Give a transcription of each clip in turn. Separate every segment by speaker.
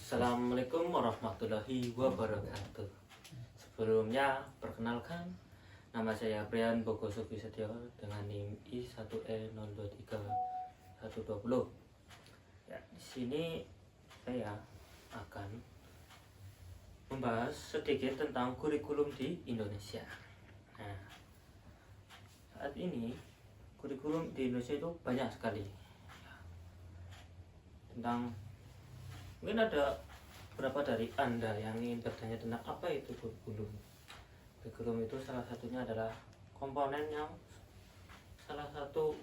Speaker 1: Assalamualaikum warahmatullahi wabarakatuh. Sebelumnya, perkenalkan, nama saya Brian Bogosuki Setio dengan NIM I1E023120. Ya, di sini saya akan membahas sedikit tentang kurikulum di Indonesia. Nah, saat ini kurikulum di Indonesia itu banyak sekali. Tentang mungkin ada beberapa dari Anda yang ingin bertanya tentang apa itu kurikulum. Kurikulum itu salah satunya adalah komponen yang salah satu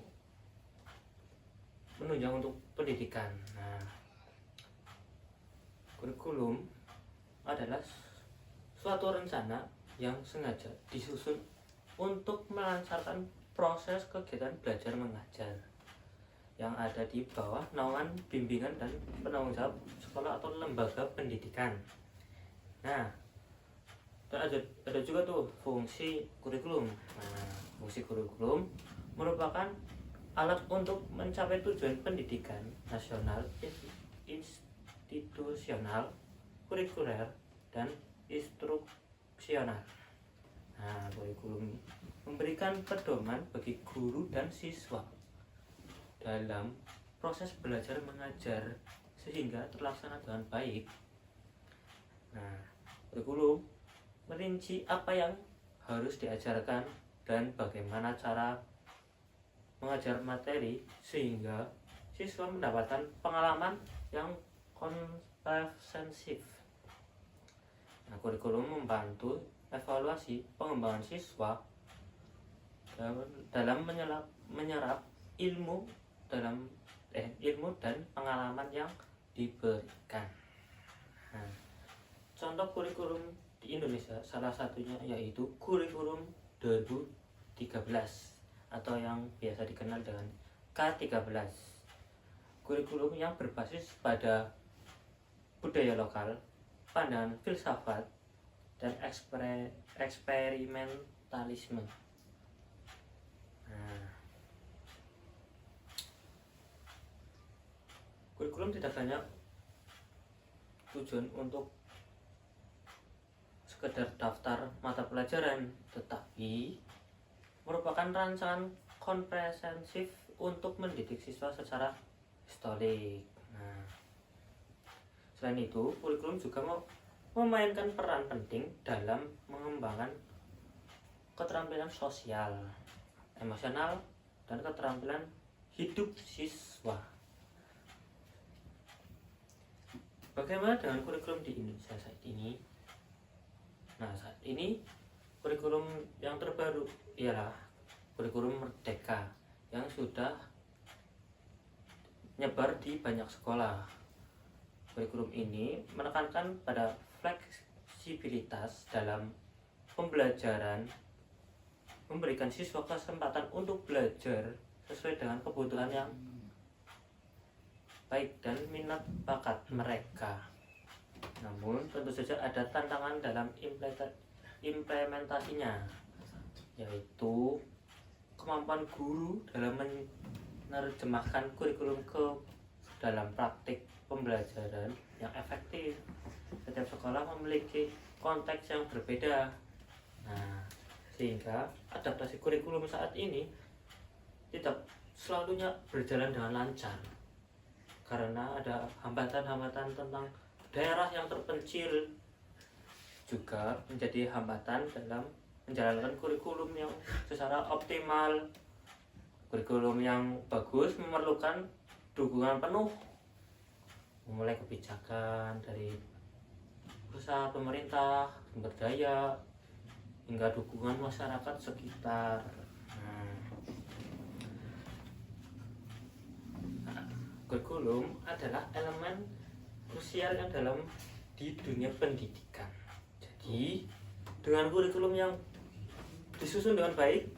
Speaker 1: menunjang untuk pendidikan. Nah, kurikulum adalah suatu rencana yang sengaja disusun untuk melancarkan proses kegiatan belajar mengajar yang ada di bawah naungan bimbingan dan penanggung jawab sekolah atau lembaga pendidikan. Nah, ada juga tuh fungsi kurikulum. Nah, fungsi kurikulum merupakan alat untuk mencapai tujuan pendidikan nasional, institusional, kurikuler, dan instruksional. Nah, kurikulum memberikan pedoman bagi guru dan siswa dalam proses belajar mengajar sehingga terlaksana dengan baik. Nah, kurikulum merinci apa yang harus diajarkan dan bagaimana cara mengajar materi sehingga siswa mendapatkan pengalaman yang komprehensif. Nah, kurikulum membantu evaluasi pengembangan siswa dalam menyerap ilmu dan pengalaman yang diberikan. Nah, contoh kurikulum di Indonesia salah satunya yaitu kurikulum 2013 atau yang biasa dikenal dengan K13. Kurikulum yang berbasis pada budaya lokal, pandangan filsafat, dan eksperimentalisme. Nah, kurikulum tidak hanya tujuan untuk sekedar daftar mata pelajaran, tetapi merupakan rancangan komprehensif untuk mendidik siswa secara historik. Nah, selain itu, kurikulum juga memainkan peran penting dalam mengembangkan keterampilan sosial, emosional, dan keterampilan hidup siswa. Bagaimana dengan kurikulum di Indonesia saat ini? Nah, saat ini kurikulum yang terbaru ialah kurikulum Merdeka yang sudah nyebar di banyak sekolah. Kurikulum ini menekankan pada fleksibilitas dalam pembelajaran, memberikan siswa kesempatan untuk belajar sesuai dengan kebutuhan yang baik dan minat bakat mereka. Namun tentu saja ada tantangan dalam implementasinya, yaitu kemampuan guru dalam menerjemahkan kurikulum ke dalam praktik pembelajaran yang efektif. Setiap sekolah memiliki konteks yang berbeda. Nah, sehingga adaptasi kurikulum saat ini tidak selalunya berjalan dengan lancar karena ada hambatan-hambatan tentang daerah yang terpencil, juga menjadi hambatan dalam menjalankan kurikulum yang secara optimal. Kurikulum yang bagus memerlukan dukungan penuh, mulai kebijakan dari pusat, pemerintah, sumber daya, hingga dukungan masyarakat sekitar. Kurikulum adalah elemen krusial yang dalam di dunia pendidikan. Jadi, dengan kurikulum yang disusun dengan baik,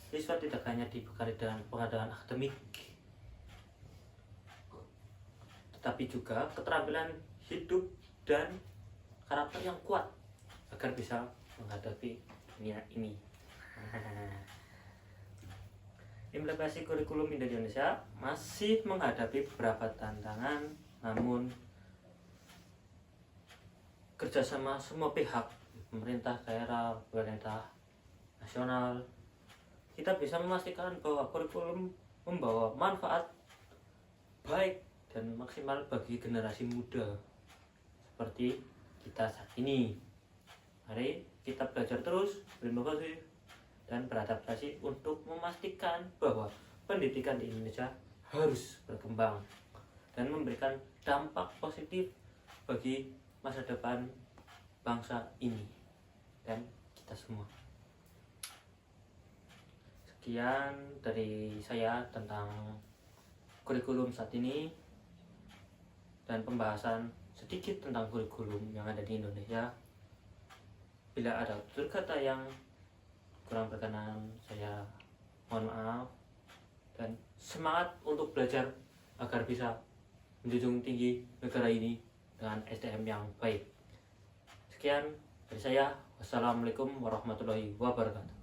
Speaker 1: siswa tidak hanya dibekali dengan pengetahuan akademik, tetapi juga keterampilan hidup dan karakter yang kuat agar bisa menghadapi dunia ini. Implementasi kurikulum di Indonesia masih menghadapi beberapa tantangan, namun bekerja sama semua pihak, pemerintah daerah, pemerintah nasional, kita bisa memastikan bahwa kurikulum membawa manfaat baik dan maksimal bagi generasi muda seperti kita saat ini. Mari kita belajar terus, berinovasi, dan beradaptasi untuk memastikan bahwa pendidikan di Indonesia harus berkembang dan memberikan dampak positif bagi masa depan bangsa ini dan kita semua. Sekian dari saya tentang kurikulum saat ini dan pembahasan sedikit tentang kurikulum yang ada di Indonesia. Bila ada tutur kata yang kurang berkenan, saya mohon maaf, dan semangat untuk belajar agar bisa menjunjung tinggi negara ini dengan SDM yang baik. Sekian dari saya. Wassalamualaikum warahmatullahi wabarakatuh.